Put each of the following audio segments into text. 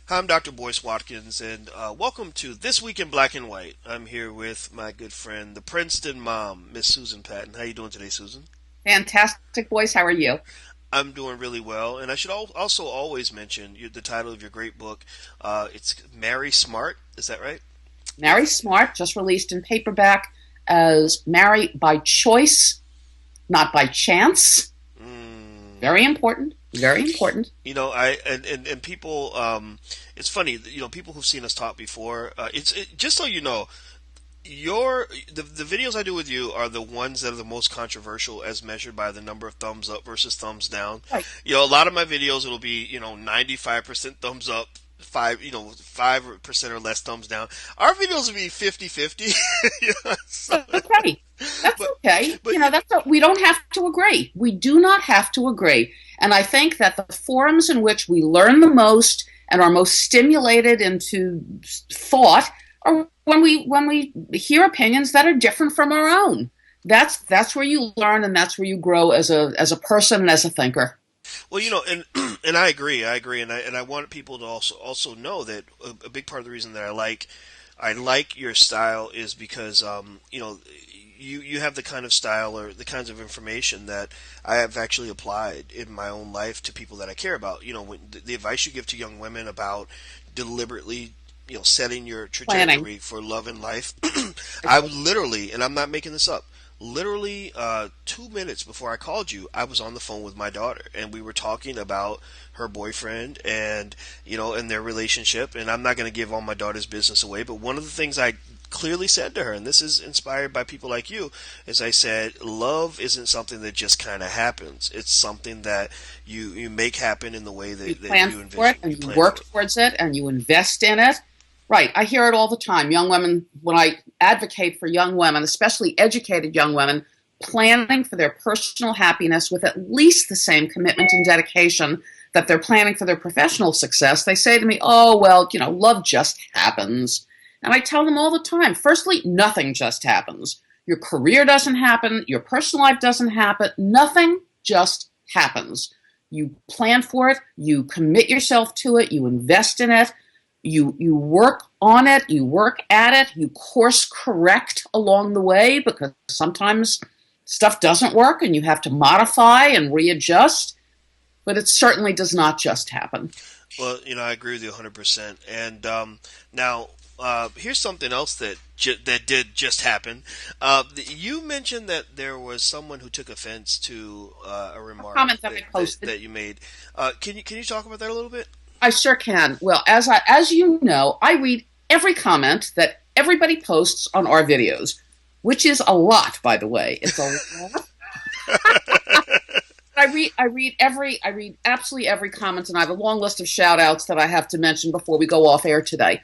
Hi, I'm Dr. Boyce Watkins, and welcome to This Week in Black and White. I'm here with my good friend, the Princeton Mom, Miss Susan Patton. How you doing today, Susan? Fantastic voice. How are you? I'm doing really well, and I should also always mention the title of your great book. It's Marry Smart. Is that right? Marry Smart, just released in paperback as Marry by Choice, Not by Chance. Mm. Very important. Very important. I and people. It's funny. People who've seen us talk before. Just so you know, the videos I do with you are the ones that are the most controversial as measured by the number of thumbs up versus thumbs down. Right. A lot of my videos it'll be 95% thumbs up, 5% or less thumbs down. Our videos will be 50-50. Okay. That's but okay. but We don't have to agree. We do not have to agree. And I think that the forums in which we learn the most and are most stimulated into thought are when we hear opinions that are different from our own. That's where you learn and that's where you grow as a person and as a thinker. Well, and and I agree, and I want people to also know that a big part of the reason that I like your style is because you have the kind of style or the kinds of information that I have actually applied in my own life to people that I care about. When the advice you give to young women about deliberately setting your Planning. trajectory for love and life. I would literally, and I'm not making this up, literally 2 minutes before I called you, I was on the phone with my daughter, and we were talking about her boyfriend and their relationship. And I'm not going to give all my daughter's business away, but one of the things I clearly said to her, and this is inspired by people like you, is I said, love isn't something that just kind of happens. It's something that you make happen in the way You that plan you for it envision. You and you plan for work it. towards it and you invest in it. Right. I hear it all the time. Young women, when I advocate for young women, especially educated young women, planning for their personal happiness with at least the same commitment and dedication that they're planning for their professional success, they say to me, oh, well, love just happens. And I tell them all the time, firstly, nothing just happens. Your career doesn't happen. Your personal life doesn't happen. Nothing just happens. You plan for it. You commit yourself to it. You invest in it. You work on it, you work at it, you course correct along the way because sometimes stuff doesn't work and you have to modify and readjust, but it certainly does not just happen. Well, I agree with you 100%. And now, here's something else that did just happen. You mentioned that there was someone who took offense to a A remark comment that that, I that, posted. that you made. Can you talk about that a little bit? I sure can. Well, as you know, I read every comment that everybody posts on our videos, which is a lot, by the way. It's a lot. I read absolutely every comment, and I have a long list of shout outs that I have to mention before we go off air today.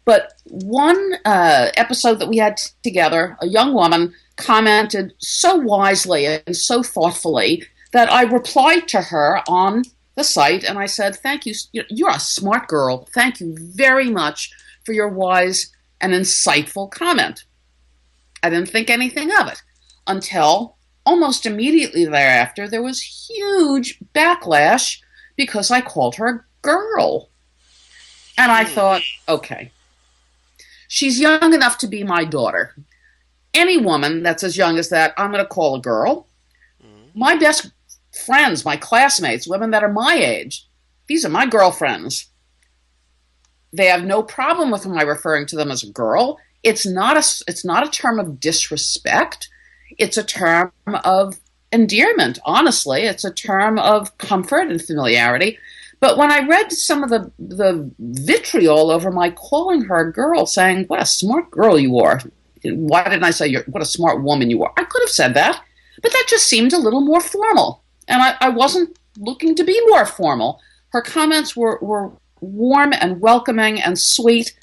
But one episode that we had together, a young woman commented so wisely and so thoughtfully that I replied to her on the site and I said, thank you. You're a smart girl. Thank you very much for your wise and insightful comment. I didn't think anything of it until almost immediately thereafter there was huge backlash because I called her a girl. And I Hmm. thought, okay, she's young enough to be my daughter. Any woman that's as young as that, I'm going to call a girl. Hmm. My best friends, my classmates, women that are my age, these are my girlfriends. They have no problem with my referring to them as a girl. It's not a term of disrespect. It's a term of endearment. Honestly, it's a term of comfort and familiarity. But when I read some of the vitriol over my calling her a girl, saying, what a smart girl you are. Why didn't I say, what a smart woman you are? I could have said that, but that just seemed a little more formal. And I wasn't looking to be more formal. Her comments were warm and welcoming and sweet.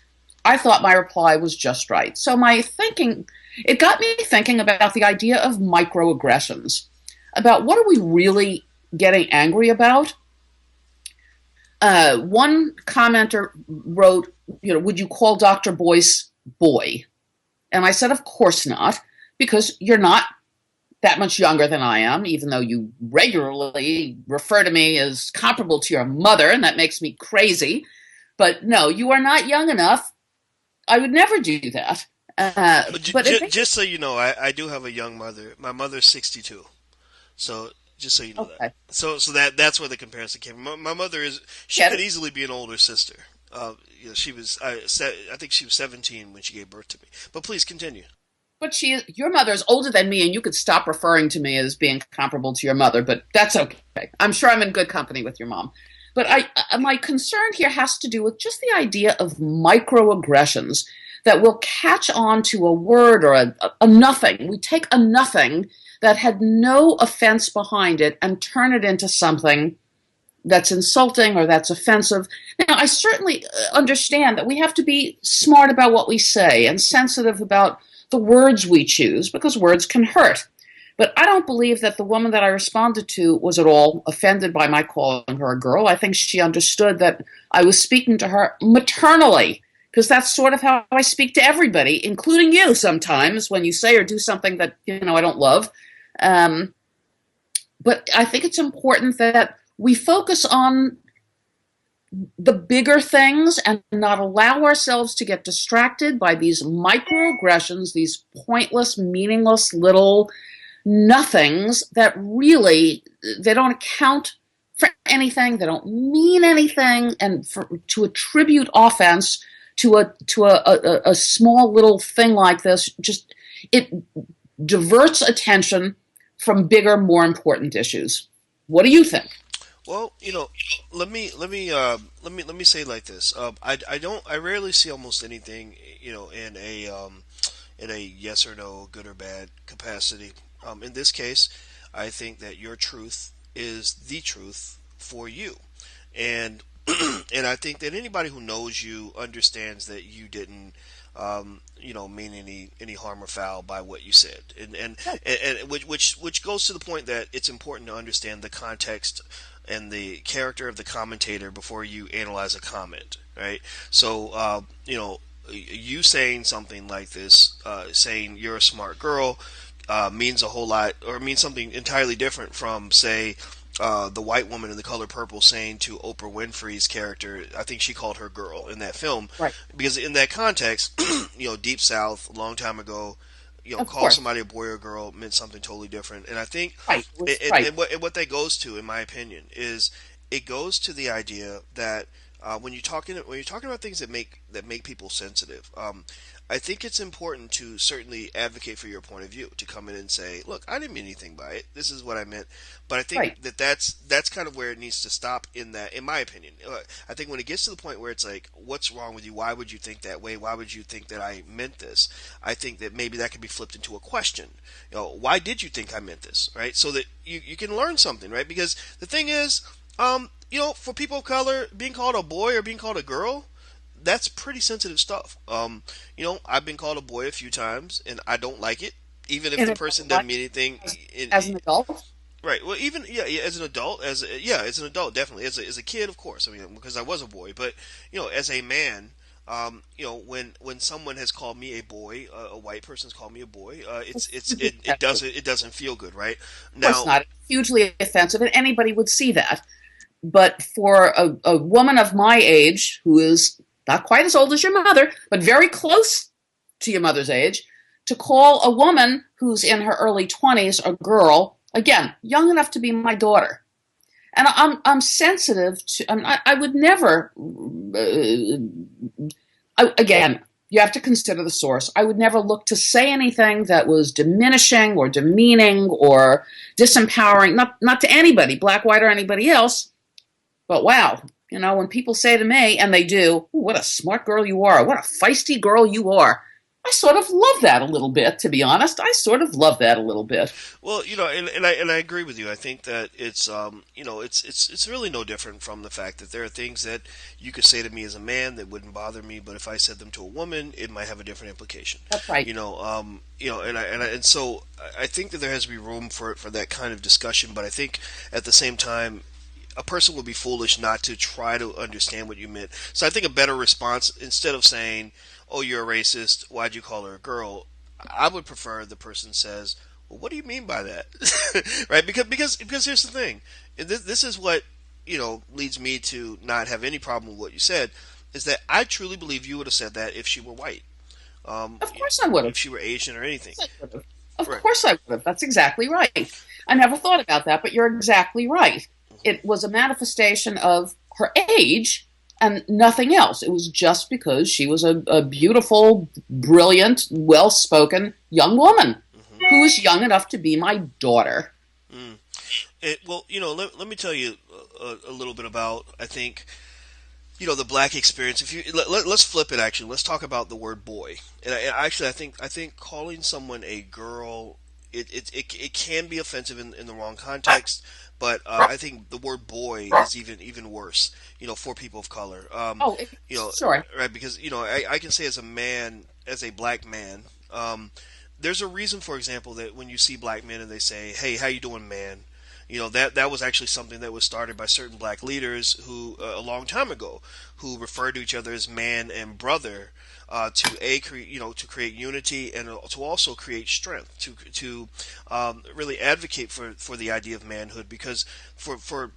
I thought my reply was just right. So it got me thinking about the idea of microaggressions, about what are we really getting angry about. One commenter wrote, would you call Dr. Boyce boy? And I said, of course not, because you're not that much younger than I am, even though you regularly refer to me as comparable to your mother, and that makes me crazy. But no, you are not young enough. I would never do that. But I think Just so you know, I do have a young mother. My mother's 62. So just so you know that. okay. So that's where the comparison came from. My mother is she Get could it. easily be an older sister. She was I think she was 17 when she gave birth to me. But please continue. But your mother is older than me, and you could stop referring to me as being comparable to your mother. But that's okay. I'm sure I'm in good company with your mom. But my concern here has to do with just the idea of microaggressions that will catch on to a word or a nothing. We take a nothing that had no offense behind it and turn it into something that's insulting or that's offensive. Now, I certainly understand that we have to be smart about what we say and sensitive about the words we choose because words can hurt. But I don't believe that the woman that I responded to was at all offended by my calling her a girl. I think she understood that I was speaking to her maternally, because that's sort of how I speak to everybody, including you sometimes when you say or do something that I don't love. Um, but I think it's important that we focus on the bigger things and not allow ourselves to get distracted by these microaggressions, these pointless, meaningless little nothings that really they don't account for anything, they don't mean anything, and to attribute offense to a small little thing like this, just it diverts attention from bigger, more important issues. What do you think? Well, let me say it like this. I rarely see almost anything in a yes or no, good or bad capacity. In this case, I think that your truth is the truth for you, and and I think that anybody who knows you understands that you didn't, mean any harm or foul by what you said, and which goes to the point that it's important to understand the context and the character of the commentator before you analyze a comment, right? So, you saying something like this, saying you're a smart girl, means a whole lot, or means something entirely different from, say, the white woman in The Color Purple saying to Oprah Winfrey's character, I think she called her girl in that film, Right. because in that context, Deep South, a long time ago, Of call course. somebody a boy or girl meant something totally different. And I think, Right. and Right. what that goes to, in my opinion, is it goes to the idea that when you're talking about things that make people sensitive, I think it's important to certainly advocate for your point of view, to come in and say, look, I didn't mean anything by it. This is what I meant. But I Right. think that that's kind of where it needs to stop. In my opinion, I think when it gets to the point where it's like, what's wrong with you? Why would you think that way? Why would you think that I meant this? I think that maybe that could be flipped into a question. Why did you think I meant this? Right? So that you can learn something, right? Because the thing is, for people of color, being called a boy or being called a girl, that's pretty sensitive stuff. I've been called a boy a few times, and I don't like it, even if In the a, person doesn't mean anything. as an adult. Right. Well, even yeah, as an adult, as an adult, definitely. As a kid, of course. I mean, because I was a boy, but as a man, when someone has called me a boy, a white person's called me a boy, it doesn't feel good, right? Of course Now, not. It's hugely offensive, and anybody would see that. But for a woman of my age, who is not quite as old as your mother, but very close to your mother's age, to call a woman who's in her early 20s a girl, again, young enough to be my daughter. And I'm sensitive to, I would never, again, you have to consider the source. I would never look to say anything that was diminishing or demeaning or disempowering, not to anybody, black, white, or anybody else. But wow, when people say to me, and they do, what a smart girl you are, what a feisty girl you are, I sort of love that a little bit, to be honest. I sort of love that a little bit. well, and I agree with you. I think that it's really no different from the fact that there are things that you could say to me as a man that wouldn't bother me, but if I said them to a woman, it might have a different implication. That's right. And so I think that there has to be room for that kind of discussion. But I think at the same time, a person would be foolish not to try to understand what you meant. So I think a better response, instead of saying, "Oh, you're a racist. Why'd you call her a girl?" I would prefer the person says, "Well, what do you mean by that?" Right? Because here's the thing. This is what leads me to not have any problem with what you said. is that I truly believe you would have said that if she were white, Of course I would if have. she were Asian or anything. Of Right. course I would have. That's exactly right. I never thought about that, but you're exactly right. It was a manifestation of her age and nothing else. It was just because she was a beautiful, brilliant, well spoken young woman Hmm. who was young enough to be my daughter. Mm. Well, let me tell you a little bit about, I think, the black experience. If you let's flip it. Actually, let's talk about the word boy. Actually, I think calling someone a girl, it can be offensive in the wrong context. But I think the word boy is even worse. For people of color. Oh, sure. Right? Because I can say as a man, as a black man. There's a reason, for example, that when you see black men and they say, "Hey, how you doing, man?" That was actually something that was started by certain black leaders who a long time ago, who referred to each other as man and brother, to create unity and to also create strength, to really advocate for the idea of manhood, because for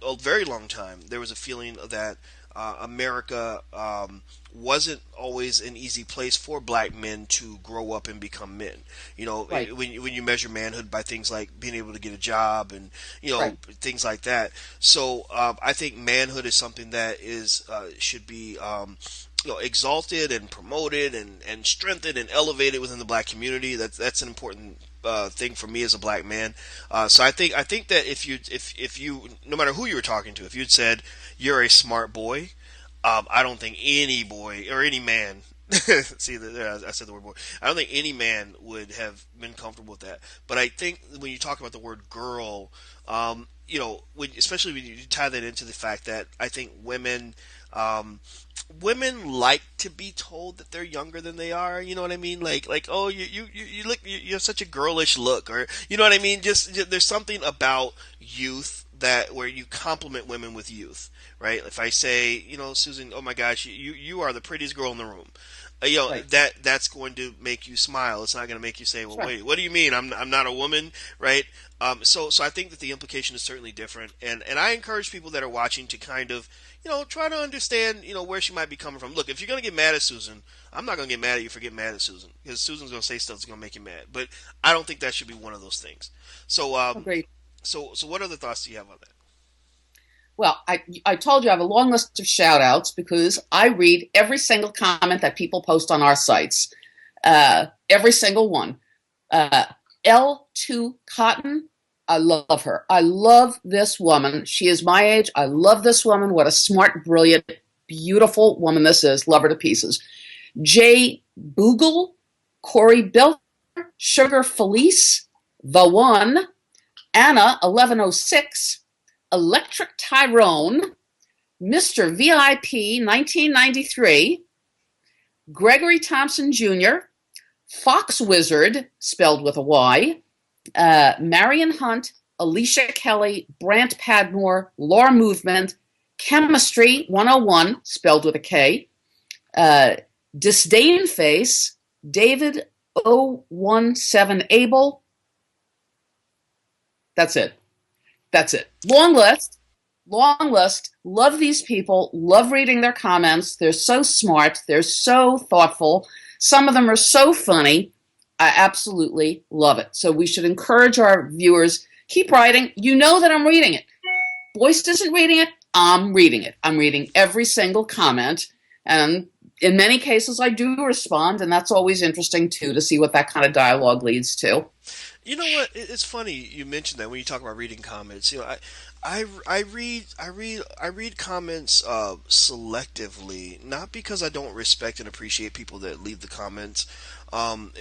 a very long time there was a feeling that America wasn't always an easy place for black men to grow up and become men. Right, When you measure manhood by things like being able to get a job and right, things like that. So I think manhood is something that is should be exalted and promoted and strengthened and elevated within the black community. That's an important thing for me as a black man. So I think that if you no matter who you were talking to, if you'd said you're a smart boy, I don't think any boy or any man. See, I said the word boy. I don't think any man would have been comfortable with that. But I think when you talk about the word girl, especially when you tie that into the fact that I think um, women like to be told that they're younger than they are. You know what I mean? Like, oh, you look, you have such a girlish look, or you know what I mean? Just there's something about youth that where you compliment women with youth, right? If I say, Susan, oh my gosh, you are the prettiest girl in the room. right. That's going to make you smile. It's not going to make you say, "Well, Sure. wait, what do you mean? I'm not a woman, right?" So I think that the implication is certainly different, and I encourage people that are watching to kind of, try to understand, where she might be coming from. Look, if you're going to get mad at Susan, I'm not going to get mad at you for getting mad at Susan, because Susan's going to say stuff that's going to make you mad. But I don't think that should be one of those things. So, Agreed. so what other thoughts do you have on that? Well, I told you I have a long list of shout outs because I read every single comment that people post on our sites. Every single one. Uh, L2 Cotton, I love her. I love this woman. She is my age. I love this woman. What a smart, brilliant, beautiful woman this is. Love her to pieces. Jay Boogle, Corey Bill, Sugar Felice, The One, Anna 1106, Electric Tyrone, Mr. VIP 1993, Gregory Thompson Jr., Fox Wizard, spelled with a Y, Marion Hunt, Alicia Kelly, Brant Padmore, Laura Movement, Chemistry 101, spelled with a K, uh, Disdain Face, David 017 Abel. That's it. That's it. Long list. Long list. Love these people. Love reading their comments. They're so smart. They're so thoughtful. Some of them are so funny. I absolutely love it. So we should encourage our viewers. Keep writing. You know that I'm reading it. Boyce isn't reading it. I'm reading it. I'm reading every single comment. And in many cases, I do respond. And that's always interesting, too, to see what that kind of dialogue leads to. You know what? It's funny you mentioned that when you talk about reading comments. I read comments selectively, not because I don't respect and appreciate people that leave the comments,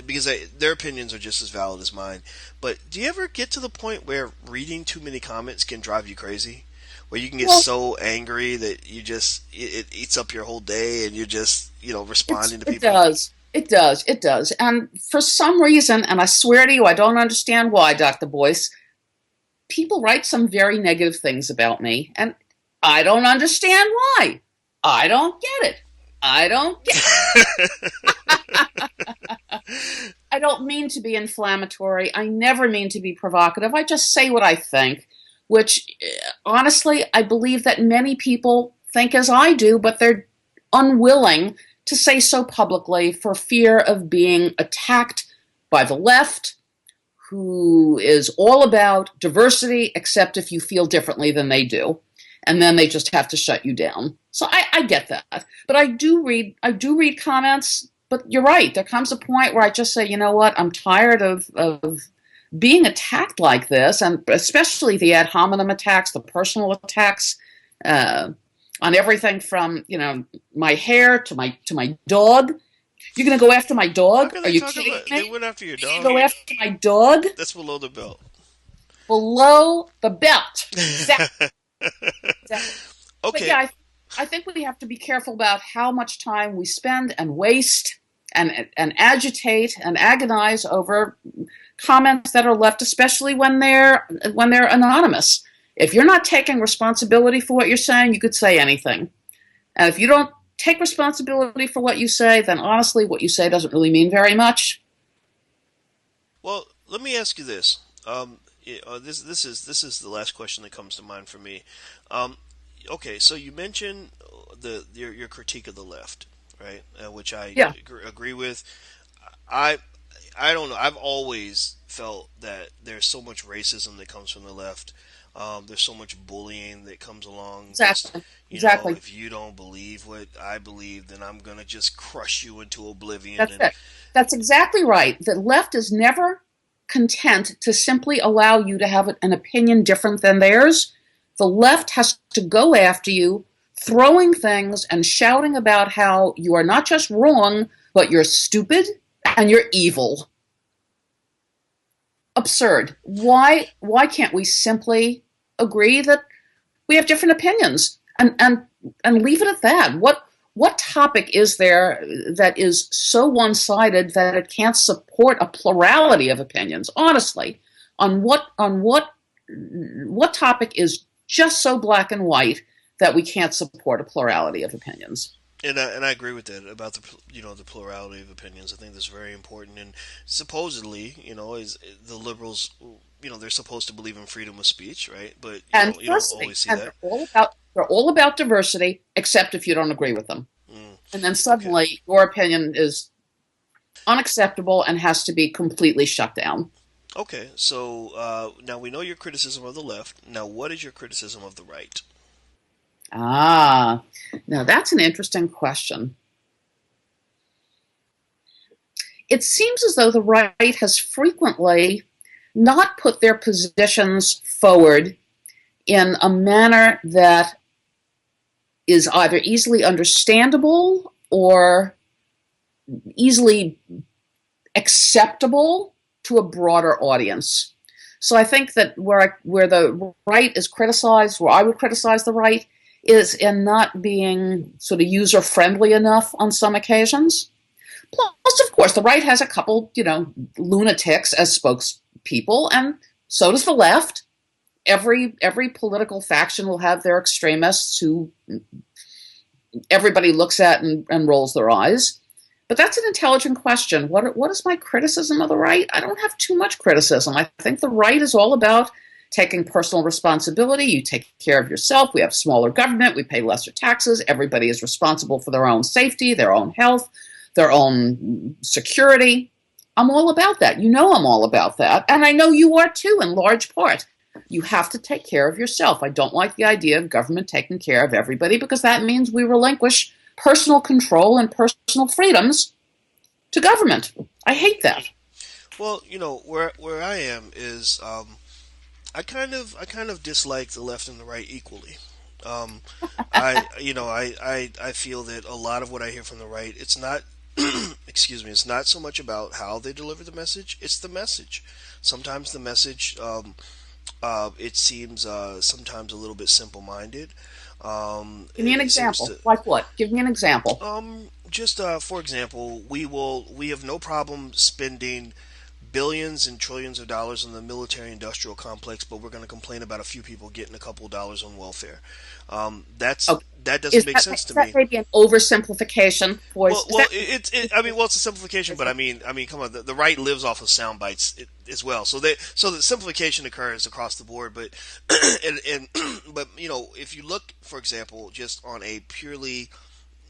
because their opinions are just as valid as mine. But do you ever get to the point where reading too many comments can drive you crazy? Where you can get Well, so angry that it eats up your whole day, and you're just responding to it people. does. It does. It does. And for some reason, and I swear to you, I don't understand why, Dr. Boyce, people write some very negative things about me, and I don't understand why. I don't get it. I don't get I don't mean to be inflammatory. I never mean to be provocative. I just say what I think, which honestly, I believe that many people think as I do, but they're unwilling to say so publicly for fear of being attacked by the left, who is all about diversity, except if you feel differently than they do. And then they just have to shut you down. So I get that. But I do read comments, but you're right. There comes a point where I just say, you know what, I'm tired of being attacked like this, and especially the ad hominem attacks, the personal attacks, on everything from, my hair to my dog. You're going to go after my How dog? can Are they you talk kidding about? me? They went after your You're going dog. to go after my dog? That's below the belt. Below the belt. Exactly. But Okay. yeah, I think we have to be careful about how much time we spend and waste and agitate and agonize over comments that are left, especially when they're anonymous. If you're not taking responsibility for what you're saying, you could say anything. And if you don't take responsibility for what you say, then honestly, what you say doesn't really mean very much. Well, let me ask you this. This is the last question that comes to mind for me. Um, okay, so you mentioned your critique of the left, right? Which I Yeah, agree with. I I don't know. I've always felt that there's so much racism that comes from the left. There's so much bullying that comes along. Just, exactly. Exactly. if you don't believe what I believe, then I'm gonna just crush you into oblivion. That's And it. That's exactly right. The left is never content to simply allow you to have an opinion different than theirs. The left has to go after you, throwing things and shouting about how you are not just wrong, but you're stupid and you're evil. Absurd. Why can't we simply agree that we have different opinions and leave it at that? What topic is there that is so one-sided that it can't support a plurality of opinions? Honestly, on what topic is just so black and white that we can't support a plurality of opinions? and I agree with that about the plurality of opinions. I think that's very important. And supposedly, is the liberals, they're supposed to believe in freedom of speech, right? But And you don't diversity, always see and that. they're all about diversity, except if you don't agree with them. Mm, And then okay. suddenly your opinion is unacceptable and has to be completely shut down. Okay. So now we know your criticism of the left. Now, what is your criticism of the right? Ah, now that's an interesting question. It seems as though the right has frequently not put their positions forward in a manner that is either easily understandable or easily acceptable to a broader audience. So I think that where the right is criticized, where I would criticize the right, is in not being sort of user friendly enough on some occasions. Plus, of course, the right has a couple, lunatics as spokespeople, and so does the left. Every political faction will have their extremists who everybody looks at and rolls their eyes. But that's an intelligent question. What is my criticism of the right? I don't have too much criticism. I think the right is all about taking personal responsibility. You take care of yourself. We have smaller government. We pay lesser taxes. Everybody is responsible for their own safety, their own health, their own security. I'm all about that. You know I'm all about that. And I know you are too, in large part. You have to take care of yourself. I don't like the idea of government taking care of everybody because that means we relinquish personal control and personal freedoms to government. I hate that. Well, where I am is I kind of dislike the left and the right equally. Um, I feel that a lot of what I hear from the right, it's not, excuse me, it's not so much about how they deliver the message, it's the message. Sometimes the message, it seems sometimes a little bit simple-minded. Give me an It seems example. to, Like what? Give me an example. just for example, we have no problem spending billions and trillions of dollars on the military-industrial complex, but we're going to complain about a few people getting a couple of dollars on welfare. Okay. That doesn't Is make that, sense to is that me. maybe an oversimplification, boys? Is I mean, it's a simplification, but I mean, come on, the right lives off of sound bites as well. So the simplification occurs across the board, but but if you look, for example, just on a purely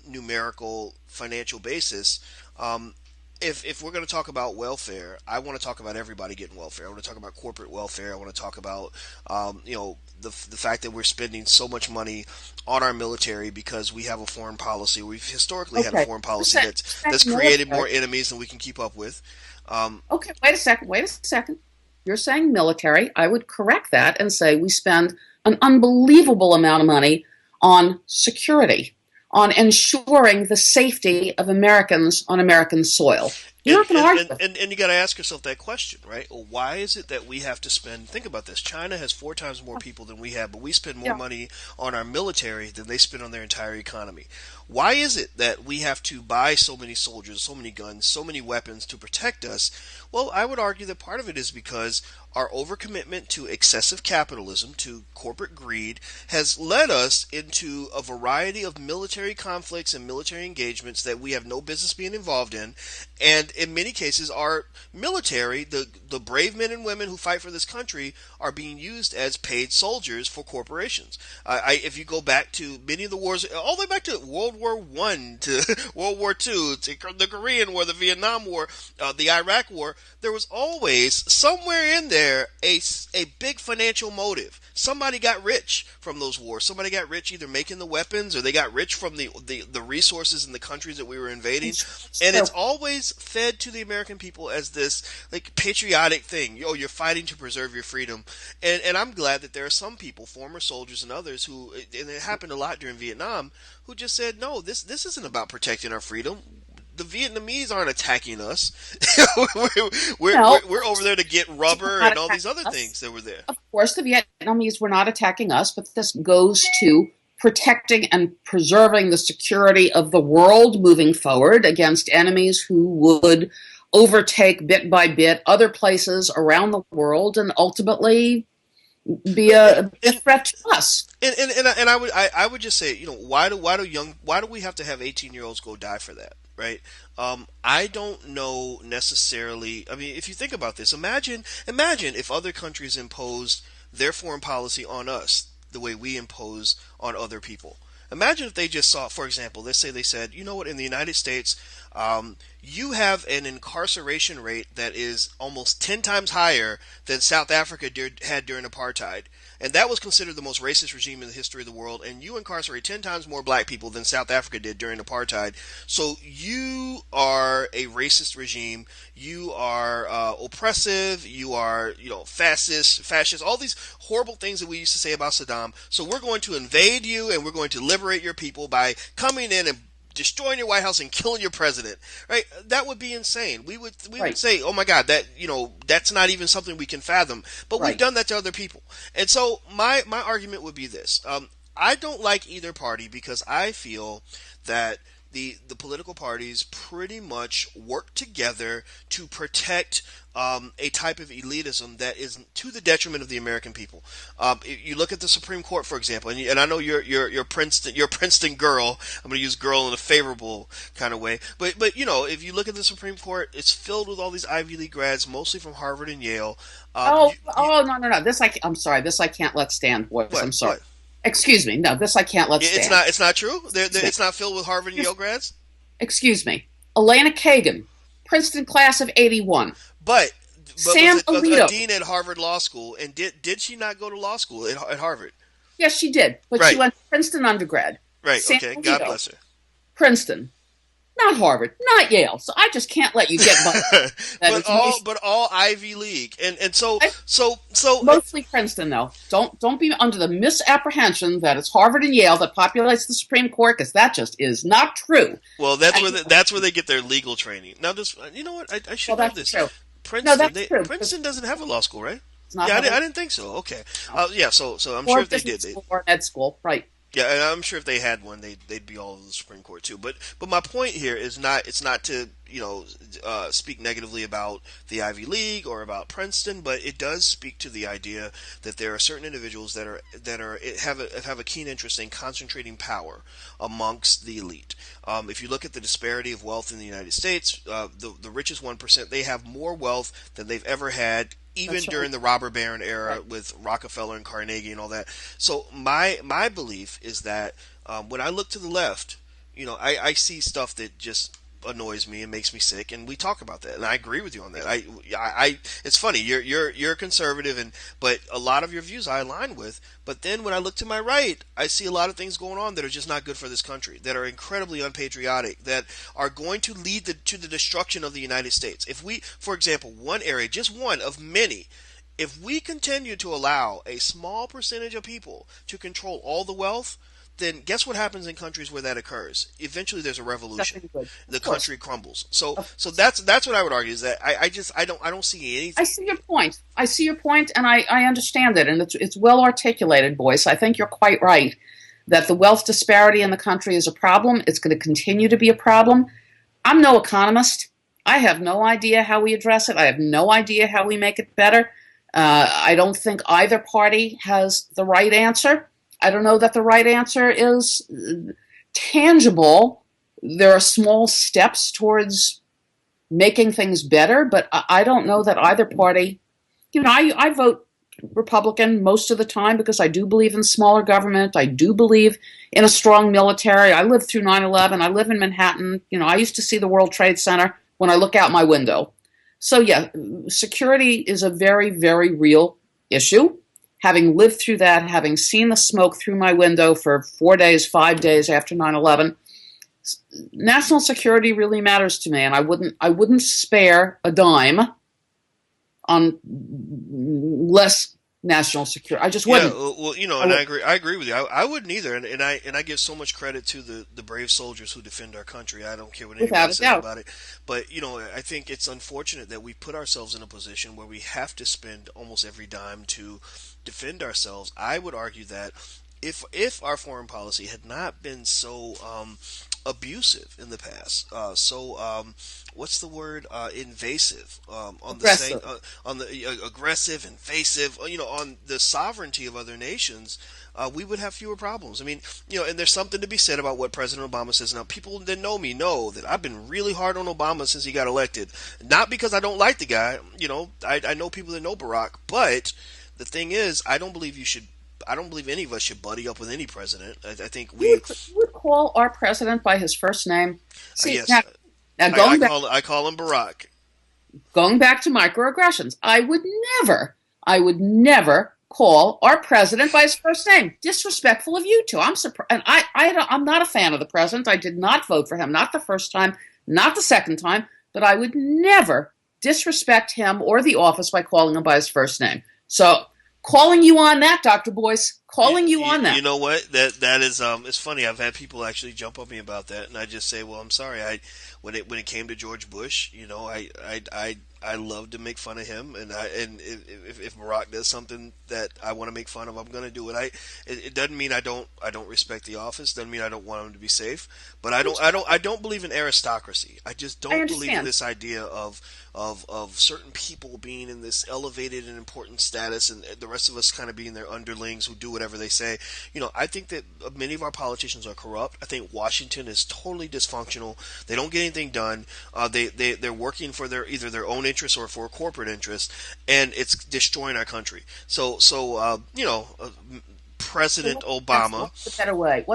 numerical financial basis, um, if we're going to talk about welfare, I want to talk about everybody getting welfare. I want to talk about corporate welfare. I want to talk about, the fact that we're spending so much money on our military because we have a foreign policy. We've historically had a Okay. foreign You're policy saying, that's created military. more enemies than we can keep up with. Um, Okay, wait a second. Wait a second. You're saying military. I would correct that and say we spend an unbelievable amount of money on security, on ensuring the safety of Americans on American soil. You're And not going to and, argue and, with and, and you got to ask yourself that question, right? Well, why is it that we have to spend? Think about this. China has 4 times more people than we have, but we spend more yeah. money on our military than they spend on their entire economy. Why is it that we have to buy so many soldiers, so many guns, so many weapons to protect us? Well, I would argue that part of it is because our overcommitment to excessive capitalism, to corporate greed, has led us into a variety of military conflicts and military engagements that we have no business being involved in. And in many cases, our military, the brave men and women who fight for this country, are being used as paid soldiers for corporations. If you go back to many of the wars, all the way back to World War One, to World War Two, to the Korean War, the Vietnam War, the Iraq War, there was always somewhere in there a big financial motive. Somebody got rich from those wars. Somebody got rich either making the weapons, or they got rich from the resources in the countries that we were invading. And it's So, always fed to the American people as this like patriotic thing. Yo, you're fighting to preserve your freedom. And I'm glad that there are some people, former soldiers and others, who, and it happened a lot during Vietnam, who just said, no, this isn't about protecting our freedom. The Vietnamese aren't attacking us. we're, no, we're over there to get we're rubber not and all these attacking other us. things that were there. Of course, the Vietnamese were not attacking us, but this goes to protecting and preserving the security of the world moving forward against enemies who would overtake bit by bit other places around the world and ultimately be But a threat to us. I would just say, why do we have to have 18-year-olds go die for that, right? I don't know necessarily. I mean, if you think about this, imagine if other countries imposed their foreign policy on us the way we impose on other people. Imagine if they just saw, for example, let's say they said, you know what, in the United States, you have an incarceration rate that is almost 10 times higher than South Africa had during apartheid. And that was considered the most racist regime in the history of the world. And you incarcerate 10 times more black people than South Africa did during apartheid. So you are a racist regime. You are oppressive. You are, fascist, all these horrible things that we used to say about Saddam. So we're going to invade you and we're going to liberate your people by coming in and destroying your White House and killing your president, right? That would be insane. We would Right, say, oh my God, that's not even something we can fathom. But we've right. done that to other people, and so my argument would be this: I don't like either party because I feel that the political parties pretty much work together to protect a type of elitism that is to the detriment of the American people. You look at the Supreme Court, for example, and I know you're a Princeton girl. I'm going to use "girl" in a favorable kind of way, but if you look at the Supreme Court, it's filled with all these Ivy League grads, mostly from Harvard and Yale. Oh, oh, no, no, no. I'm sorry. This I can't let stand, boys. What I'm sorry. what? Excuse me. No, this I can't let It's stand. not true. Excuse me. It's not filled with Harvard and Yale grads. Excuse me. Elena Kagan, Princeton class of 81. But was Sam a Alito. dean at Harvard Law School, and did she not go to law school at Harvard? Yes, she did, but she Right, went to Princeton undergrad. right. Sam Okay, God Alito, bless her. Princeton, not Harvard, not Yale. So I just can't let you get by that information. but all Ivy League, and so I, so so mostly Princeton, though. Don't be under the misapprehension that it's Harvard and Yale that populates the Supreme Court, because that just is not true. well, And, that's where they get their legal training. Now, just you know what, I well, should know that's this. true. No, that's true. Princeton doesn't have a law school, right? It's not Yeah, Harvard. I didn't think so. Okay, yeah. So I'm sure Or if they did, business school or med school, right? yeah, and I'm sure if they had one, they'd be all over the Supreme Court too. But my point here is not it's not to speak negatively about the Ivy League or about Princeton, but it does speak to the idea that there are certain individuals that have a keen interest in concentrating power amongst the elite. If you look at the disparity of wealth in the United States, the richest 1%, they have more wealth than they've ever had, even That's during right. the robber baron era Right. with Rockefeller and Carnegie and all that. So my belief is that when I look to the left, I see stuff that just annoys me and makes me sick, and we talk about that, and I agree with you on that. It's funny. You're conservative, but a lot of your views I align with. But then when I look to my right, I see a lot of things going on that are just not good for this country, that are incredibly unpatriotic, that are going to lead to the destruction of the United States. If we, for example, one area, just one of many. If we continue to allow a small percentage of people to control all the wealth, then guess what happens in countries where that occurs? Eventually, there's a revolution. Nothing good. The Of course. country crumbles. So that's what I would argue is that I don't see I anything. see your point. I see your point, and I understand it, and it's well articulated, Boyce. I think you're quite right that the wealth disparity in the country is a problem. It's going to continue to be a problem. I'm no economist. I have no idea how we address it. I have no idea how we make it better. I don't think either party has the right answer. I don't know that the right answer is tangible. There are small steps towards making things better, but I don't know that either party. I vote Republican most of the time because I do believe in smaller government. I do believe in a strong military. I lived through 9/11. I live in Manhattan. I used to see the World Trade Center when I look out my window. So yeah, security is a very, very real issue. Having lived through that, having seen the smoke through my window for 4 days, 5 days after 9/11, national security really matters to me, and I wouldn't spare a dime on less national security. I just Yeah, wouldn't. well, I and would, I agree with you. I wouldn't either, and I give so much credit to the brave soldiers who defend our country. I don't care what without anybody a says doubt. about it, but I think it's unfortunate that we put ourselves in a position where we have to spend almost every dime to defend ourselves. I would argue that if our foreign policy had not been so abusive in the past, so what's the word, invasive, Aggressive. on the aggressive, invasive, on the sovereignty of other nations, we would have fewer problems. I mean, and there's something to be said about what President Obama says. Now, people that know me know that I've been really hard on Obama since he got elected. Not because I don't like the guy. I know people that know Barack, but the thing is, I don't believe any of us should buddy up with any president. I think You would call our president by his first name. See, yes, now I call him Barack. going back to microaggressions, I would never call our president by his first name. Disrespectful of you two. I'm surprised, and I'm not a fan of the president. I did not vote for him, not the first time, not the second time, but I would never disrespect him or the office by calling him by his first name. So, calling you on that, Dr. Boyce, calling you on You that. know what? That is it's funny. I've had people actually jump on me about that, and I just say, well, I'm sorry. When it came to George Bush, I love to make fun of him, and if Barack does something that I want to make fun of, I'm going to do it. It doesn't mean I don't respect the office. Doesn't mean I don't want him to be safe. But I don't believe in aristocracy. I just I don't believe in understand. this idea of certain people being in this elevated and important status, and the rest of us kind of being their underlings who do whatever they say. I think that many of our politicians are corrupt. I think Washington is totally dysfunctional. They don't get anything done. They're working for either their own interests or for a corporate interest, and it's destroying our country. President Obama. What's the better way?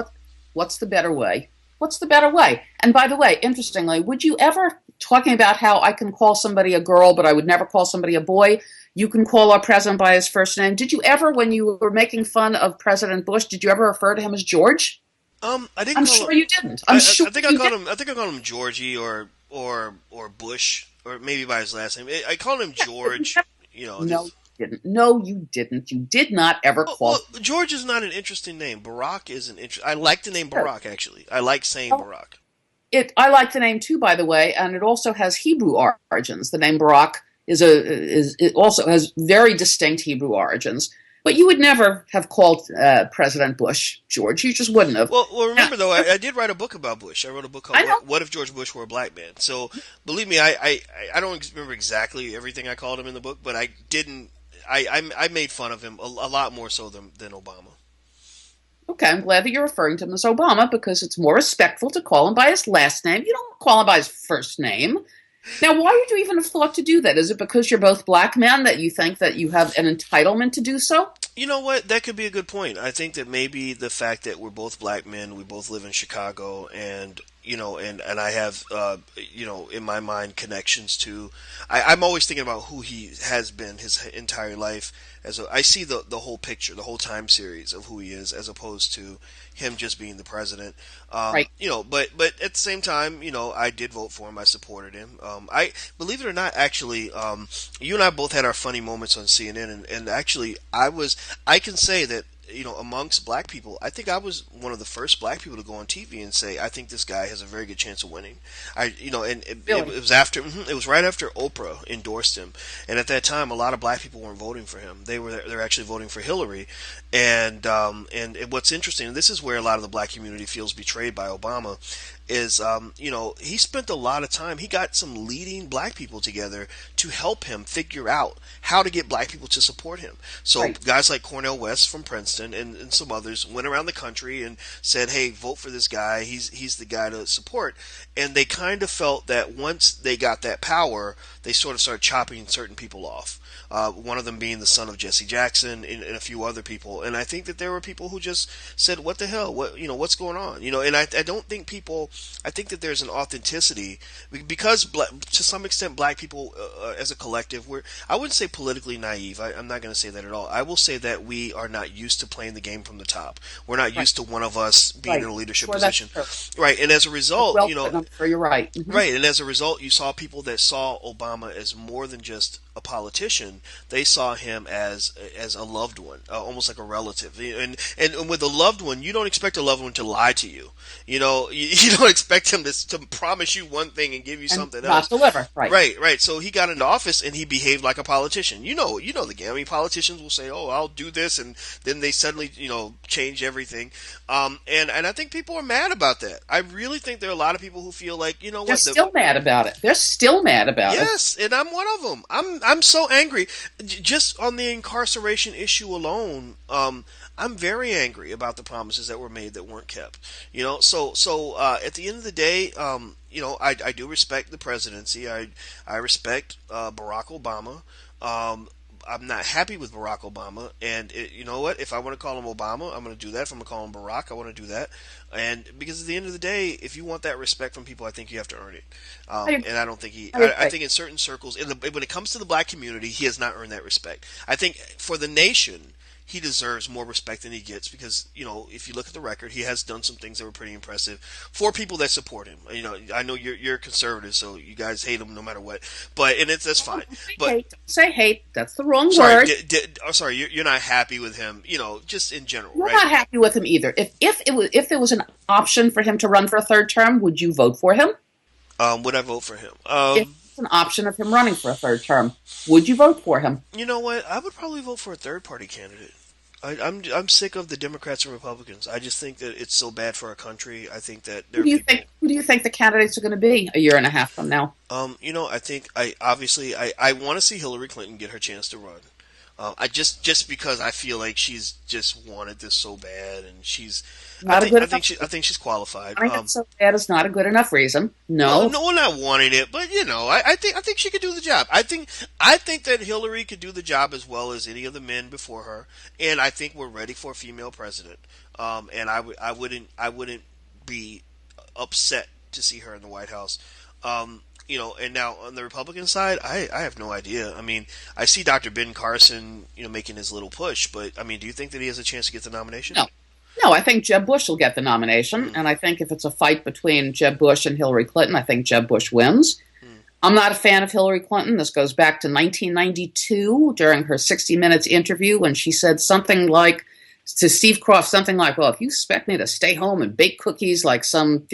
What's the better way? What's the better way? And by the way, interestingly, would you ever, talking about how I can call somebody a girl, but I would never call somebody a boy, you can call our president by his first name. Did you ever, when you were making fun of President Bush, did you ever refer to him as George? I didn't I'm call him. sure you didn't. I'm I sure think I you called didn't. him. I think I called him Georgie or Bush or maybe by his last name. I called him George. No, Just you didn't. No, you didn't. You did not ever well, call. George is not an interesting name. Barack is an interest. I like the name Barack actually. I like saying Well, Barack. I like the name too, by the way, and it also has Hebrew origins. The name Barak it also has very distinct Hebrew origins. But you would never have called President Bush George. You just wouldn't have. Well, Now, remember though, I did write a book about Bush. I wrote a book called I know. What If George Bush Were a Black Man?" So believe me, I don't remember exactly everything I called him in the book, but I didn't. I made fun of him a lot more so than Obama. Okay, I'm glad that you're referring to him as Obama because it's more respectful to call him by his last name. You don't call him by his first name. Now, why would you even have thought to do that? Is it because you're both black men that you think that you have an entitlement to do so? You know what? That could be a good point. I think that maybe the fact that we're both black men, we both live in Chicago, and and I have in my mind connections to. I'm always thinking about who he has been his entire life. I see the whole picture, the whole time series of who he is, as opposed to him just being the president. Right. But at the same time, I did vote for him. I supported him. I believe it or not, actually, you and I both had our funny moments on CNN, and actually, I can say that, amongst black people, I think I was one of the first black people to go on TV and say, I think this guy has a very good chance of winning. And it Really? was after, it was right after Oprah endorsed him. And at that time, a lot of black people weren't voting for him. They're actually voting for Hillary. And what's interesting, and this is where a lot of the black community feels betrayed by Obama, is he spent a lot of time. He got some leading black people together to help him figure out how to get black people to support him. So Right. guys like Cornel West from Princeton and some others went around the country and said, "Hey, vote for this guy. He's the guy to support." And they kind of felt that once they got that power, they sort of started chopping certain people off. One of them being the son of Jesse Jackson, and a few other people. And I think that there were people who just said, "What the hell? What's going on?" And I don't think people. I think that there's an authenticity because to some extent, black people as a collective, I wouldn't say politically naive. I'm not going to say that at all. I will say that we are not used to playing the game from the top. We're not Right. used to one of us being Right. in a leadership Sure, that's position, true. right? And as a That's result, well put. I'm sure you're right. right, and as a result, you saw people that saw Obama as more than just a politician. They saw him as a loved one, almost like a relative. And with a loved one, you don't expect a loved one to lie to you. You don't expect him to promise you one thing and give you And something not else. deliver. Right. Right, right. So he got into office and he behaved like a politician. You know the game. I mean, politicians will say, "Oh, I'll do this," and then they suddenly, change everything. And I think people are mad about that. I really think there are a lot of people who feel like, you know They're what, still mad about it. They're still mad about it. yes, and I'm one of them. I'm so angry, just on the incarceration issue alone. I'm very angry about the promises that were made that weren't kept. So at the end of the day, I do respect the presidency. I respect Barack Obama. I'm not happy with Barack Obama, and you know what? If I want to call him Obama, I'm going to do that. If I'm going to call him Barack, I want to do that. And because at the end of the day, if you want that respect from people, I think you have to earn it. I, And I don't think I I agree. think in certain circles, when it comes to the black community, he has not earned that respect. I think for the nation, he deserves more respect than he gets because, if you look at the record, he has done some things that were pretty impressive for people that support him. I know you're conservative, so you guys hate him no matter what, that's fine. But Hate. Don't say hate. That's the wrong sorry, word. sorry, you're not happy with him, just in general, You're right? not happy with him either. If there was an option for him to run for a third term, would you vote for him? Would I vote for him? If there's an option of him running for a third term, would you vote for him? You know what? I would probably vote for a third party candidate. I'm sick of the Democrats and Republicans. I just think that it's so bad for our country. I think that there Who are do you people. think? Who do you think the candidates are going to be a year and a half from now? I think I want to see Hillary Clinton get her chance to run. Just because I feel like she's just wanted this so bad, and Not a good enough. I think she's qualified. I think it's so bad is not a good enough reason. Well, No, no, we're not wanting it, but I think she could do the job. I think that Hillary could do the job as well as any of the men before her, and I think we're ready for a female president. And I wouldn't be upset to see her in the White House. And now on the Republican side, I have no idea. I mean, I see Dr. Ben Carson, making his little push, but I mean, do you think that he has a chance to get the nomination? no, no. I think Jeb Bush will get the nomination, Mm, and I think if it's a fight between Jeb Bush and Hillary Clinton, I think Jeb Bush wins. mm, I'm not a fan of Hillary Clinton. This goes back to 1992 during her 60 Minutes interview when she said something like to Steve Croft, something like, "Well, if you expect me to stay home and bake cookies like some,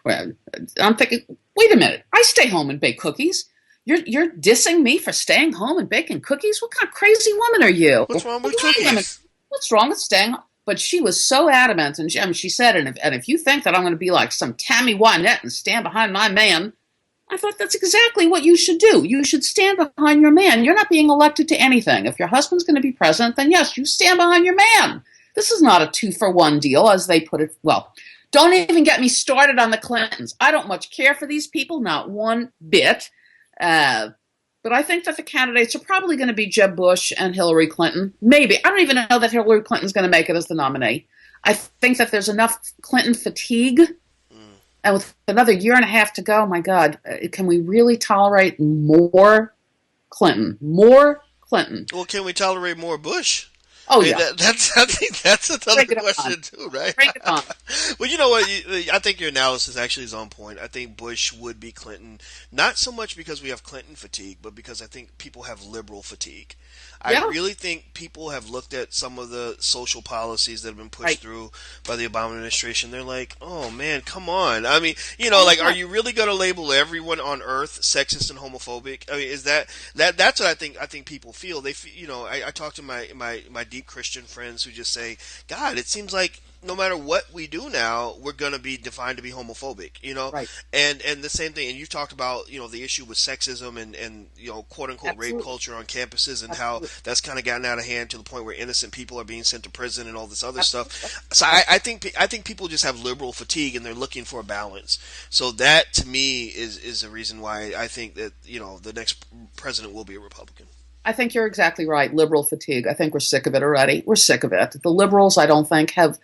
well," I'm thinking, wait a minute, I stay home and bake cookies. You're dissing me for staying home and baking cookies? What kind of crazy woman are you? what's wrong with Wait a minute, cookies? what's wrong with staying home? But she was so adamant, and she said, and if you think that I'm going to be like some Tammy Wynette and stand behind my man, I thought that's exactly what you should do. You should stand behind your man. You're not being elected to anything. If your husband's going to be president, then yes, you stand behind your man. This is not a 2-for-1 deal, as they put it. Well, don't even get me started on the Clintons. I don't much care for these people, not one bit. Uh, But I think that the candidates are probably going to be Jeb Bush and Hillary Clinton. Maybe. I don't even know that Hillary Clinton's going to make it as the nominee. I think that there's enough Clinton fatigue. Mm. And with another year and a half to go, my God, can we really tolerate more Clinton? More Clinton. Well, can we tolerate more Bush? Oh, I mean, yeah. I think that's another Bring it on. question too, right? Bring it on. Well, you know what? I think your analysis actually is on point. I think Bush would be Clinton, not so much because we have Clinton fatigue, but because I think people have liberal fatigue. I Yeah. really think people have looked at some of the social policies that have been pushed Right. through by the Obama administration. They're like, oh man, come on. I mean, Oh, like, are yeah. you really going to label everyone on Earth sexist and homophobic? I mean, is that's what I think? I think people feel. They feel, I talk to my deep Christian friends who just say, God, it seems like no matter what we do now, we're going to be defined to be homophobic, Right. and the same thing. And you talked about, the issue with sexism and quote unquote rape Absolutely. culture on campuses and how Absolutely. that's kind of gotten out of hand to the point where innocent people are being sent to prison and all this other Absolutely. stuff. So I think people just have liberal fatigue and they're looking for a balance. So that to me is a reason why I think that the next president will be a Republican. I think you're exactly right. Liberal fatigue. I think we're sick of it already. We're sick of it. The liberals, I don't think, have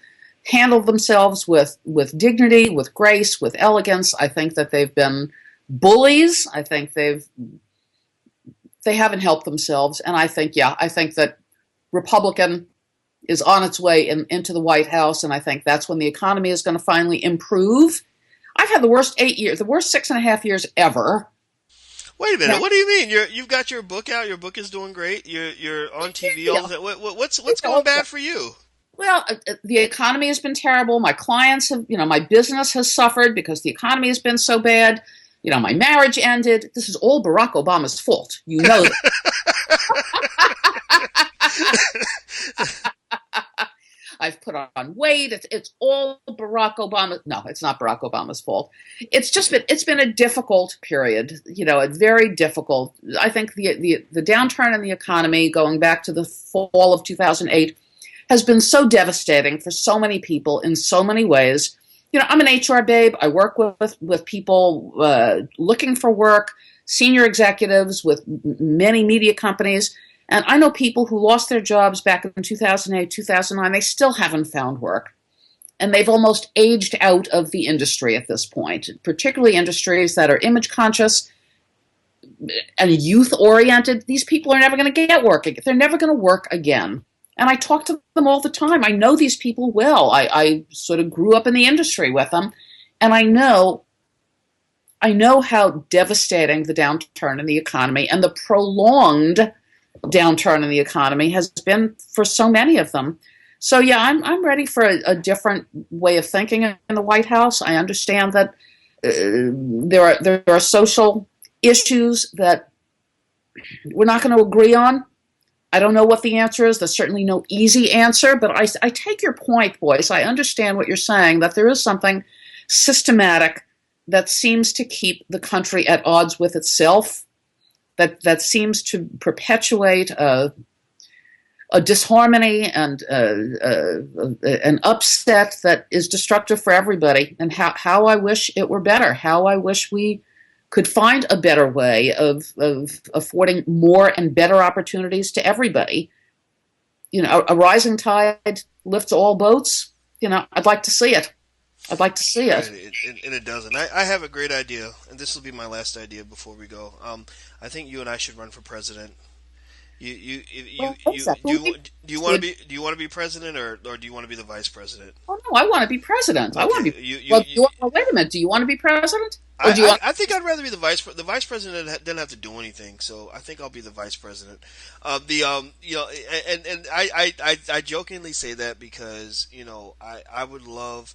handled themselves with dignity, with grace, with elegance. I think that they've been bullies. I think they haven't helped themselves. And I think that Republican is on its way into the White House, and I think that's when the economy is going to finally improve. I've had the worst 8 years, the worst 6.5 years ever. Wait a minute. Now, What do you mean? You've got your book out. Your book is doing great. You're on TV all yeah, the time. What's going bad for you? well, the economy has been terrible. My clients have, my business has suffered because the economy has been so bad. My marriage ended. This is all Barack Obama's fault. You know that. I've put on weight. It's all Barack Obama. No, it's not Barack Obama's fault. It's been a difficult period. A very difficult. I think the downturn in the economy going back to the fall of 2008 has been so devastating for so many people in so many ways. I'm an HR babe. I work with people looking for work, senior executives with many media companies. And I know people who lost their jobs back in 2008, 2009. They still haven't found work. And they've almost aged out of the industry at this point, particularly industries that are image conscious and youth oriented. These people are never going to get work. They're never going to work again. And I talk to them all the time. I know these people well. I sort of grew up in the industry with them. And I know how devastating the downturn in the economy and the prolonged downturn in the economy has been for so many of them. So yeah, I'm ready for a different way of thinking in the White House. I understand that there are social issues that we're not going to agree on. I don't know what the answer is. There's certainly no easy answer, but I take your point, Boyce. I understand what you're saying, that there is something systematic that seems to keep the country at odds with itself, that seems to perpetuate a disharmony and an upset that is destructive for everybody. And how I wish it were better. How I wish we could find a better way of affording more and better opportunities to everybody. A rising tide lifts all boats. I'd like to see it. I'd like to see Right, it. and it doesn't. I have a great idea, and this will be my last idea before we go. I think you and I should run for president. Well, Do you want to be president, or do you want to be the vice president? Oh no, I want to be president. I want to Okay, be. Well, wait a minute. Do you want to be president, or do you want? I think I'd rather be the vice president doesn't have to do anything, so I think I'll be the vice president. And I jokingly say that because I would love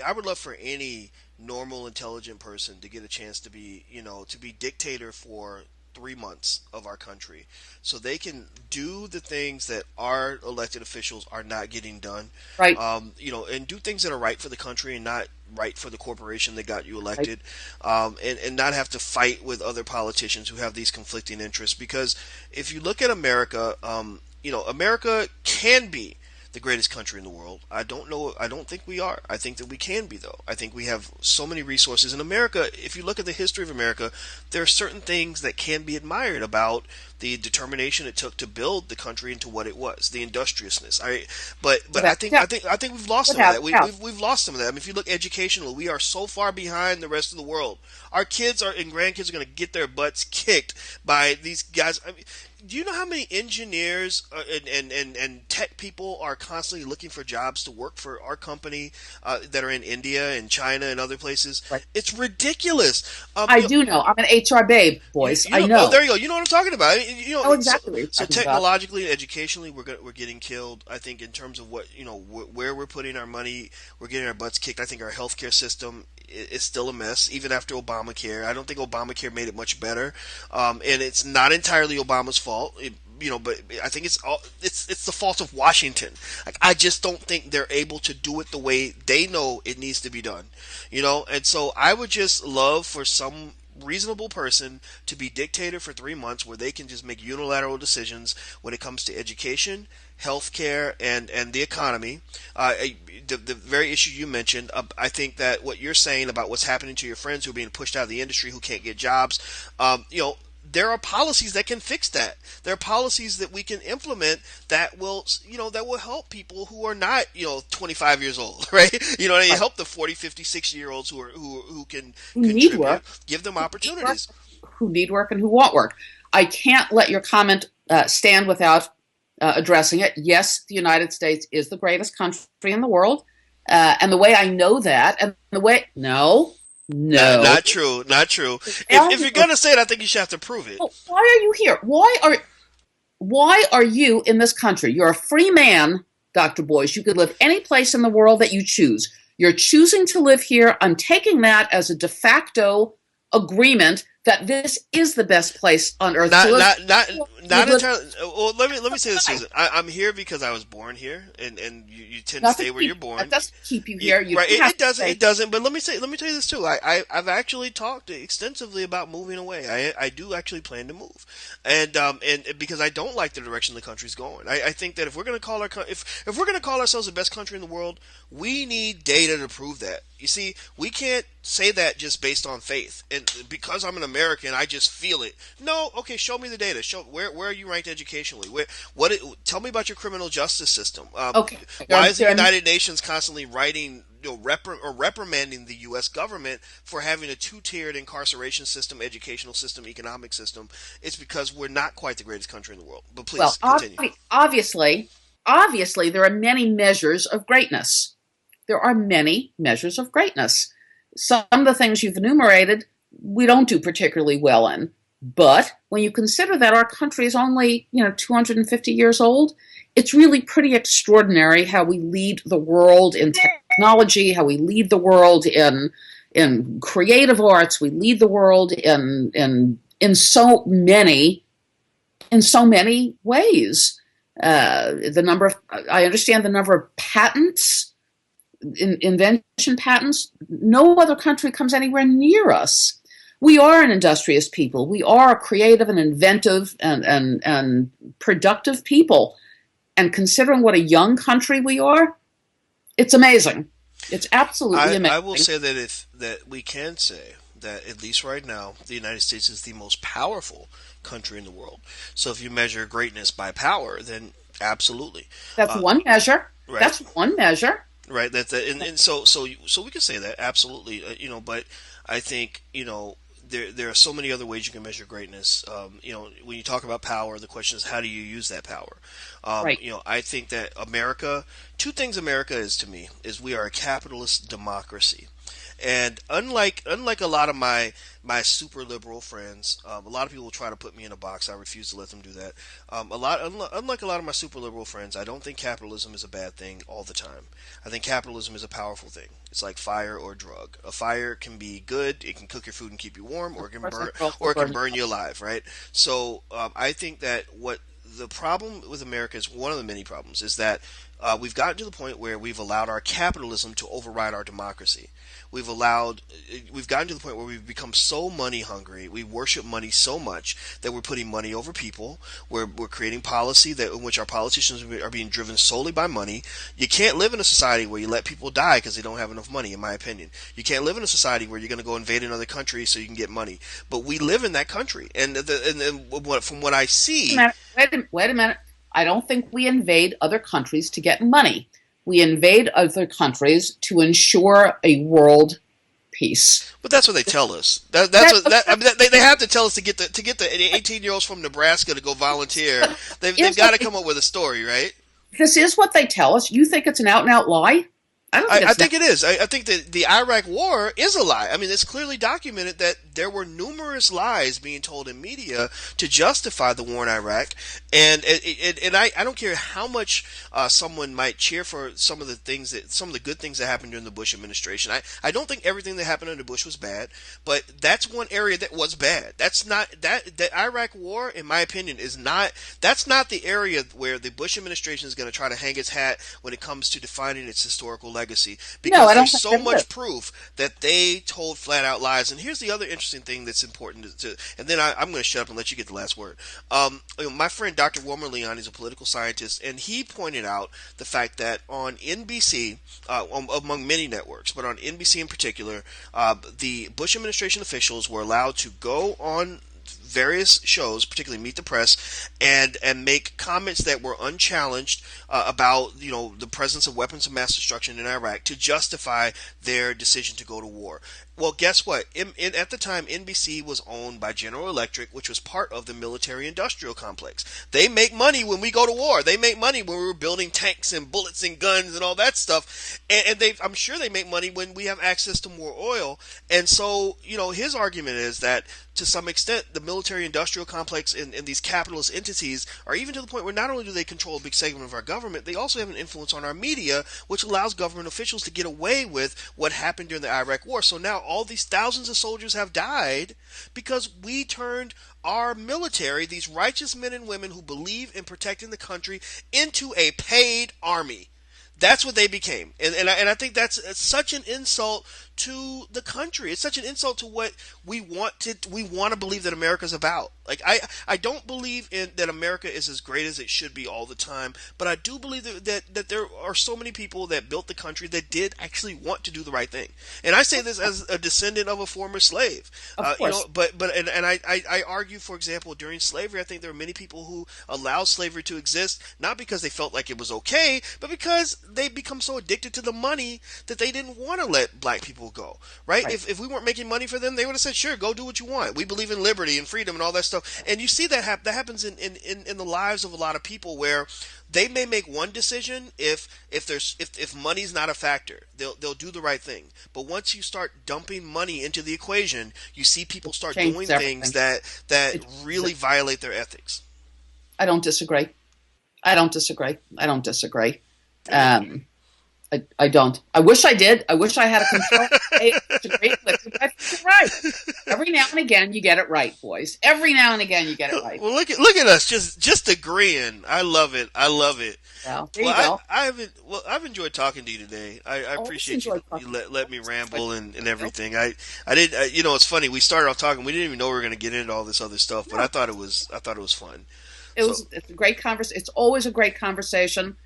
I would love for any normal, intelligent person to get a chance to be dictator for 3 months of our country, so they can do the things that our elected officials are not getting done, Right. and do things that are right for the country and not right for the corporation that got you Right. elected, and not have to fight with other politicians who have these conflicting interests. Because if you look at America, America can be the greatest country in the world. I don't know. I don't think we are. I think that we can be, though. I think we have so many resources in America. If you look at the history of America, there are certain things that can be admired about the determination it took to build the country into what it was, the industriousness. But I Without think doubt. we've lost some of Without that. doubt. We've lost some of that. I mean, if you look educationally, we are so far behind the rest of the world. Our kids are and grandkids are going to get their butts kicked by these guys. I mean, do you know how many engineers and tech people are constantly looking for jobs to work for our company that are in India and China and other places? Right. It's ridiculous. I do know. I'm an HR babe, boys. I Oh, know. there you go. You know what I'm talking about. I know exactly what you're So talking about. technologically, educationally, we're getting killed. I think in terms of what where we're putting our money, we're getting our butts kicked. I think our healthcare system is still a mess, even after Obamacare. I don't think Obamacare made it much better, and it's not entirely Obama's fault. But I think it's the fault of Washington. Like, I just don't think they're able to do it the way they know it needs to be done. And so I would just love for some reasonable person to be dictator for 3 months where they can just make unilateral decisions when it comes to education, healthcare, and the economy. The very issue you mentioned, I think that what you're saying about what's happening to your friends who are being pushed out of the industry who can't get jobs, there are policies that can fix that. There are policies that we can implement that will help people who are not, 25 years old, right? They Right. help the 40, 50, 60-year-olds who can Who need contribute, work, give them who need work, opportunities. who need work, and who want work. I can't let your comment stand without addressing it. Yes, the United States is the greatest country in the world. And the way I know that, and the way, no, no. Not true. Not true. If you're gonna say it, I think you should have to prove it. Why are you here? Why are you in this country? You're a free man, Dr. Boyce. You could live any place in the world that you choose. You're choosing to live here. I'm taking that as a de facto agreement that this is the best place on earth to Not live. not not not live entirely. Well, let me say this, Susan. I'm here because I was born here, and you tend to Nothing stay where keep, you're born. that doesn't keep you here. You Right? don't have It to doesn't. stay. It doesn't. But let me tell you this too. I've actually talked extensively about moving away. I do actually plan to move, and because I don't like the direction the country's going. I think that if we're gonna call if we're gonna call ourselves the best country in the world, we need data to prove that. You see, we can't say that just based on faith. And because I'm an American, I just feel it. No, okay, show me the data. Show where are you ranked educationally? Tell me about your criminal justice system. Okay. Why is the United Nations constantly writing, reprimanding the U.S. government for having a two-tiered incarceration system, educational system, economic system? It's because we're not quite the greatest country in the world. But Well, please continue. obviously, there are many measures of greatness. There are many measures of greatness. Some of the things you've enumerated, we don't do particularly well in. But when you consider that our country is only, 250 years old, it's really pretty extraordinary how we lead the world in technology, how we lead the world in creative arts, we lead the world in so many ways. I understand the number of patents, invention patents. No other country comes anywhere near us. We are an industrious people. We are a creative and inventive and productive people. And considering what a young country we are, it's amazing. It's absolutely amazing. I will say that we can say that at least right now, the United States is the most powerful country in the world. So if you measure greatness by power, then absolutely. That's one measure. Right. That's one measure. Right. And so we can say that absolutely. But I think there are so many other ways you can measure greatness. When you talk about power, the question is how do you use that power? Right. I think that two things America is to me is we are a capitalist democracy. And unlike a lot of my super liberal friends, a lot of people try to put me in a box. I refuse to let them do that. Unlike a lot of my super liberal friends, I don't think capitalism is a bad thing all the time. I think capitalism is a powerful thing. It's like fire or drug. A fire can be good; it can cook your food and keep you warm, or it can burn you alive. Right? So I think that what the problem with America is one of the many problems is that We've gotten to the point where we've allowed our capitalism to override our democracy. We've gotten to the point where we've become so money hungry. We worship money so much that we're putting money over people. We're creating policy in which our politicians are being driven solely by money. You can't live in a society where you let people die because they don't have enough money, in my opinion. You can't live in a society where you're going to go invade another country so you can get money. But we live in that country, and from what I see, Wait a minute. I don't think we invade other countries to get money. We invade other countries to ensure a world peace. but that's what they tell us. I mean, they have to tell us to get the 18-year-olds from Nebraska to go volunteer. They've got to come up with a story, right? This is what they tell us. You think it's an out and out lie? I think it is. I think that the Iraq War is a lie. I mean, it's clearly documented that there were numerous lies being told in media to justify the war in Iraq, and I don't care how much someone might cheer for some of the good things that happened during the Bush administration. I don't think everything that happened under Bush was bad, but that's one area that was bad. That's not the Iraq War, in my opinion, that's not the area where the Bush administration is going to try to hang its hat when it comes to defining its historical legacy, because there's so much proof that they told flat out lies. And here's the other interesting thing that's important and then I'm going to shut up and let you get the last word. My friend Dr. Wilmer Leon is a political scientist, and he pointed out the fact that on NBC, among many networks, but on NBC in particular, the Bush administration officials were allowed to go on various shows, particularly Meet the Press, and make comments that were unchallenged about the presence of weapons of mass destruction in Iraq to justify their decision to go to war. Well, guess what? At the time, NBC was owned by General Electric, which was part of the military-industrial complex. They make money when we go to war. They make money when we're building tanks and bullets and guns and all that stuff. And I'm sure they make money when we have access to more oil. And so, his argument is that to some extent, the military-industrial complex and these capitalist entities are even to the point where not only do they control a big segment of our government, they also have an influence on our media, which allows government officials to get away with what happened during the Iraq War. So now all these thousands of soldiers have died because we turned our military, these righteous men and women who believe in protecting the country, into a paid army. That's what they became. And I think that's such an insult to the country. It's such an insult to what we want to believe that America's about. Like, I don't believe that America is as great as it should be all the time, but I do believe that there are so many people that built the country that did actually want to do the right thing. And I say this as a descendant of a former slave. Of course. I argue, for example, during slavery, I think there were many people who allowed slavery to exist, not because they felt like it was okay, but because they become so addicted to the money that they didn't want to let black people go, right? If we weren't making money for them, they would have said, sure, go do what you want. We believe in liberty and freedom and all that stuff. And you see that happens in the lives of a lot of people, where they may make one decision if money's not a factor. They'll do the right thing. But once you start dumping money into the equation, you see people start doing things that really violate their ethics. I don't disagree. I don't. I wish I did. I wish I had a control. It's a great clip. I think you're right. Every now and again, you get it right, boys. Every now and again, you get it right. Well, look at us, just agreeing. I love it. Well, there you go. I've enjoyed talking to you today. I appreciate you let me ramble and everything. I did. It's funny. We started off talking. We didn't even know we were going to get into all this other stuff, but I thought it was fun. It's a great conversation. It's always a great conversation.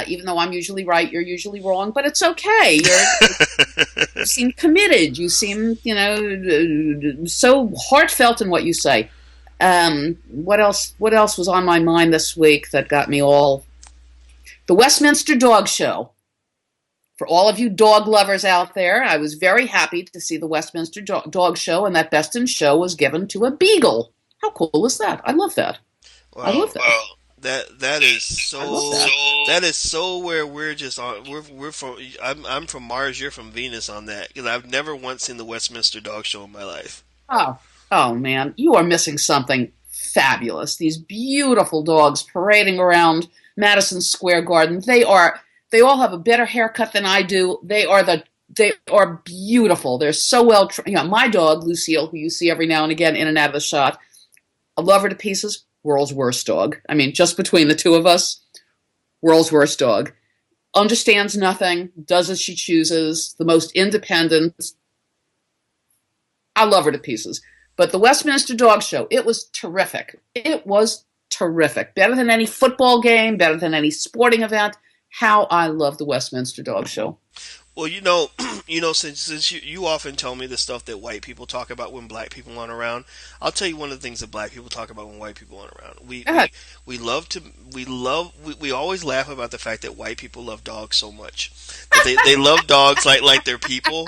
Even though I'm usually right, you're usually wrong, but it's okay. You seem committed. You seem, so heartfelt in what you say. What else was on my mind this week that got me all? The Westminster Dog Show. For all of you dog lovers out there, I was very happy to see the Westminster Dog Show, and that Best in Show was given to a beagle. How cool is that? I love that. Wow. I love that. That is so where we're just on. We're from. I'm from Mars. You're from Venus on that, because I've never once seen the Westminster Dog Show in my life. Oh man, you are missing something fabulous. These beautiful dogs parading around Madison Square Garden. They all have a better haircut than I do. They are beautiful. They're so well trained. My dog Lucille, who you see every now and again in and out of the shot, I love her to pieces. World's worst dog. I mean, just between the two of us, world's worst dog. understands nothing, does as she chooses, the most independent. I love her to pieces. But the Westminster Dog Show, it was terrific. It was terrific. Better than any football game, better than any sporting event. How I love the Westminster Dog Show. Well, since you often tell me the stuff that white people talk about when black people aren't around, I'll tell you one of the things that black people talk about when white people aren't around. Go ahead. We love to we always laugh about the fact that white people love dogs so much that they love dogs like they're people,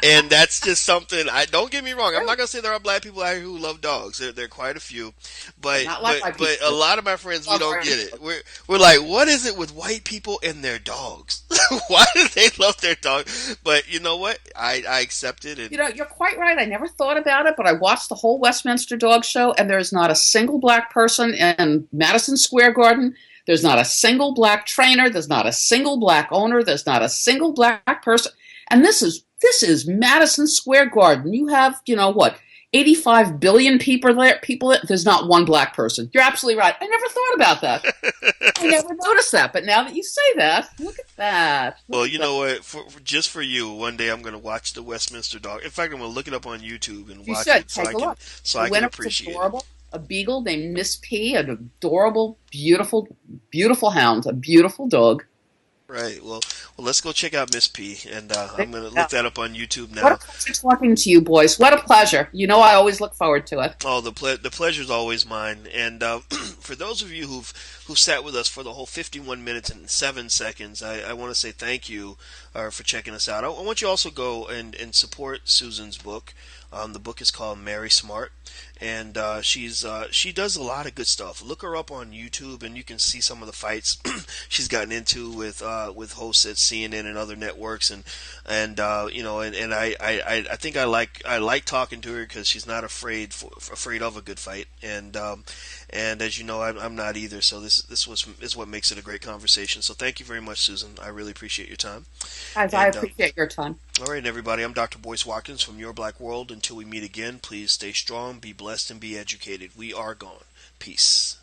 and that's just something. I don't get me wrong. I'm not gonna say there are black people out here who love dogs. There are quite a few, but Not like my but a people. lot of my friends we don't get it. We're like, what is it with white people and their dogs? Why do they love their dogs? But you know what? I accept it. And You're quite right. I never thought about it, but I watched the whole Westminster Dog Show, and there's not a single black person in Madison Square Garden. There's not a single black trainer. There's not a single black owner. There's not a single black person. And this is Madison Square Garden. You have, what, 85 billion people there. There's not one black person. You're absolutely right. I never thought about that. I never noticed that, but now that you say that, look at that. well, Look you at that. know what? Just for you, one day I'm going to watch the Westminster Dog. In fact, I'm going to look it up on YouTube and You watch should it take a look. so The I can winner was appreciate it. adorable. A beagle named Miss P, an adorable, beautiful, beautiful hound, a beautiful dog. Right. Well, let's go check out Miss P, and I'm going to Yeah. look that up on YouTube What a now. pleasure talking to you, boys. What a pleasure. I always look forward to it. Oh, the pleasure's always mine. And for those of you who sat with us for the whole 51 minutes and 7 seconds, I want to say thank you for checking us out. I want you to also go and support Susan's book. The book is called Mary Smart, and she does a lot of good stuff. Look her up on YouTube, and you can see some of the fights she's gotten into with hosts at CNN and other networks, and I think I like talking to her because she's not afraid of a good fight, and as you know, I'm not either. So is what makes it a great conversation. So thank you very much, Susan. I really appreciate your time. As I And appreciate your time. all right, everybody. I'm Dr. Boyce Watkins from Your Black World. Until we meet again, please stay strong, be blessed, and be educated. We are gone. Peace.